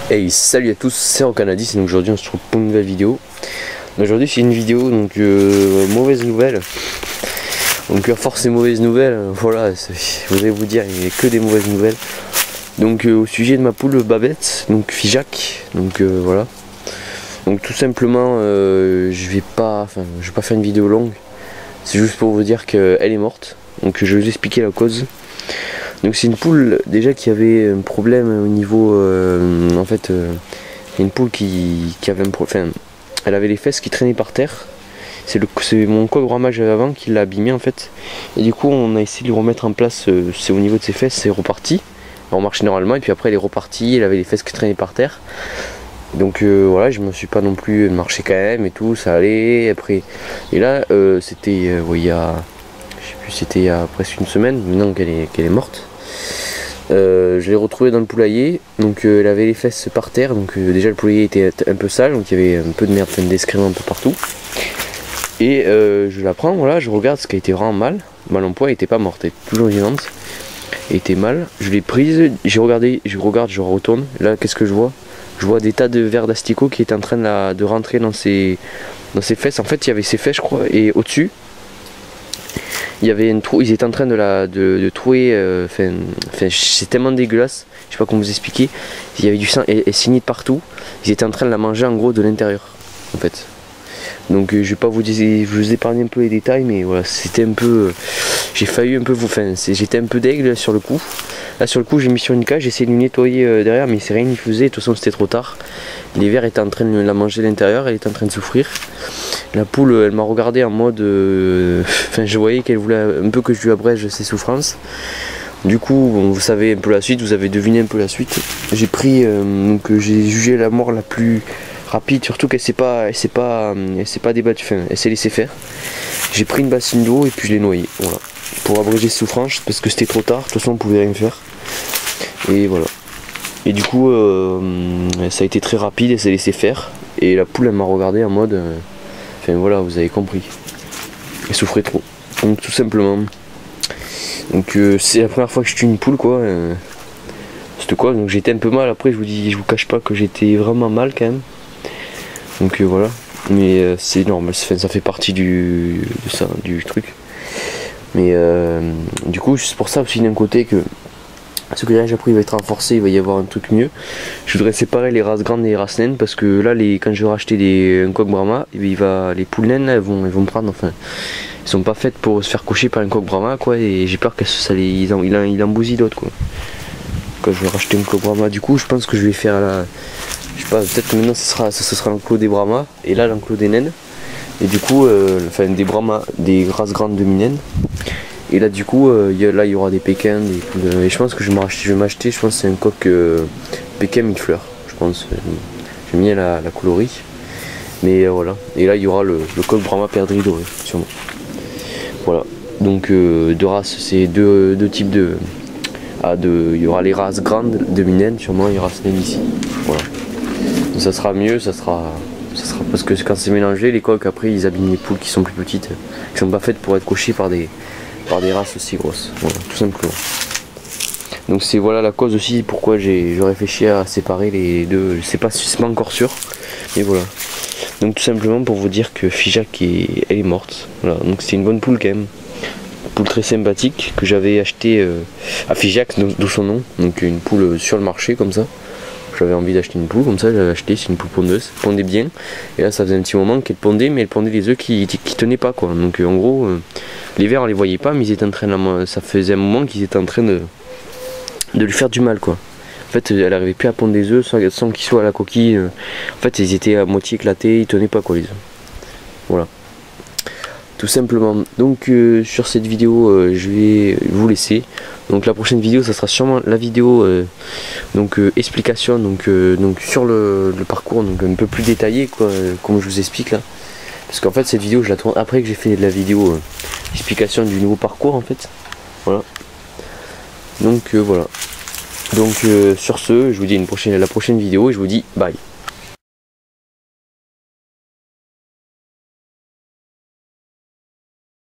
Hey, salut à tous, c'est Rocanadis et donc aujourd'hui on se retrouve pour une nouvelle vidéo. Aujourd'hui c'est une vidéo donc mauvaise nouvelle. Donc force et mauvaise nouvelle, voilà, je voudrais vous dire il n'y a que des mauvaises nouvelles. Donc au sujet de ma poule Babette, donc Figeac, donc voilà. Donc tout simplement je vais pas faire une vidéo longue. C'est juste pour vous dire qu'elle est morte. Donc je vais vous expliquer la cause. Donc c'est une poule déjà qui avait un problème au niveau une poule qui avait un problème, elle avait les fesses qui traînaient par terre. C'est mon coq Brahma que j'avais avant qui l'a abîmé en fait. Et du coup on a essayé de lui remettre en place, c'est au niveau de ses fesses, c'est reparti. On marchait normalement et puis après elle est repartie, elle avait les fesses qui traînaient par terre. Donc voilà, je me suis pas non plus marché quand même et tout, ça allait. Après, et là c'était c'était il y a presque une semaine, maintenant qu'elle est morte. Je l'ai retrouvée dans le poulailler, donc elle avait les fesses par terre, donc déjà le poulailler était un peu sale, donc il y avait un peu de merde, d'excréments un peu partout. Et je la prends, voilà, je regarde ce qui a été vraiment mal en point, elle était pas morte, elle était toujours vivante, elle était mal. Je l'ai prise, j'ai regardé, je retourne, là qu'est-ce que je vois? Je vois des tas de verres d'asticot qui étaient en train de rentrer dans ses fesses. En fait il y avait ses fesses je crois, et au-dessus il y avait une trou, ils étaient en train de trouer, c'est tellement dégueulasse, je sais pas comment vous expliquer, il y avait du sang et signé de partout, ils étaient en train de la manger en gros de l'intérieur en fait. Donc je vais pas vous dire, je vous épargne un peu les détails, mais voilà, c'était un peu, j'ai failli un peu j'étais un peu d'aigle sur le coup. Là sur le coup j'ai mis sur une cage, j'ai essayé de lui nettoyer derrière, mais c'est rien n'y faisait, de toute façon c'était trop tard. Les vers étaient en train de la manger de l'intérieur, elle était en train de souffrir. La poule elle m'a regardé en mode, je voyais qu'elle voulait un peu que je lui abrège ses souffrances. Du coup bon, vous savez un peu la suite, vous avez deviné un peu la suite. J'ai pris, donc j'ai jugé la mort la plus rapide, surtout qu'elle s'est pas débattue, elle s'est laissée faire. J'ai pris une bassine d'eau et puis je l'ai noyée, voilà, pour abréger ses souffrances parce que c'était trop tard, de toute façon on pouvait rien faire. Et voilà. Et du coup ça a été très rapide, elle s'est laissée faire. Et la poule elle m'a regardé en mode, voilà, vous avez compris. Elle souffrait trop. Donc tout simplement. Donc c'est la première fois que je tue une poule quoi. C'était quoi, donc j'étais un peu mal après, je vous cache pas que j'étais vraiment mal quand même. Donc voilà, mais c'est normal, ça fait partie du truc. Mais du coup c'est pour ça aussi d'un côté que ce grillage après il va être renforcé, il va y avoir un truc mieux. Je voudrais séparer les races grandes et les races naines parce que là quand je vais racheter un coq Brahma, les poules naines elles vont me prendre, elles sont pas faites pour se faire coucher par un coq Brahma quoi, et j'ai peur qu'il en bousille d'autres quoi. Quand je vais racheter un coq Brahma, du coup je pense que je vais faire je sais pas, peut-être que maintenant ce sera l'enclos des Brahma et là l'enclos des naines. Et du coup, des Brahma, des races grandes demi-naines. Et là du coup, il y aura des Pékins, des poules. Et je pense que je vais m'acheter, je pense que c'est un coq Pékin mille-fleurs. Je pense, j'aime bien la coloris. Mais voilà. Et là il y aura le coq Brahma perdrix doré, sûrement. Voilà. Donc deux races, c'est deux types de. Il y aura les races grandes demi-naines, sûrement il y aura races naines ici. Voilà. Donc ça sera mieux, ça sera parce que quand c'est mélangé, les coqs après ils abîment les poules qui sont plus petites, qui sont pas faites pour être cochées par des races aussi grosses. Voilà, tout simplement. Donc c'est voilà la cause aussi pourquoi je réfléchis à séparer les deux. C'est pas encore sûr, mais voilà. Donc tout simplement pour vous dire que Figeac elle est morte. Voilà, donc c'est une bonne poule quand même. Poule très sympathique que j'avais acheté à Figeac, d'où son nom. Donc une poule sur le marché comme ça. J'avais envie d'acheter une poule comme ça, j'avais acheté, c'est une poule pondeuse, elle pondait bien. Et là ça faisait un petit moment qu'elle pondait, mais elle pondait des œufs qui tenaient pas quoi. Donc en gros, les vers on les voyait pas, mais ils étaient en train ça faisait un moment qu'ils étaient en train de lui faire du mal quoi. En fait elle arrivait plus à pondre des œufs sans qu'ils soient à la coquille. En fait ils étaient à moitié éclatés, ils tenaient pas quoi les œufs. Voilà. Tout simplement. Donc sur cette vidéo je vais vous laisser. Donc la prochaine vidéo ça sera sûrement la vidéo explication donc sur le parcours, donc un peu plus détaillé quoi, comme je vous explique là. Parce qu'en fait cette vidéo je la tourne après que j'ai fait de la vidéo explication du nouveau parcours en fait. Voilà. Donc voilà. Donc sur ce je vous dis la prochaine vidéo et je vous dis bye.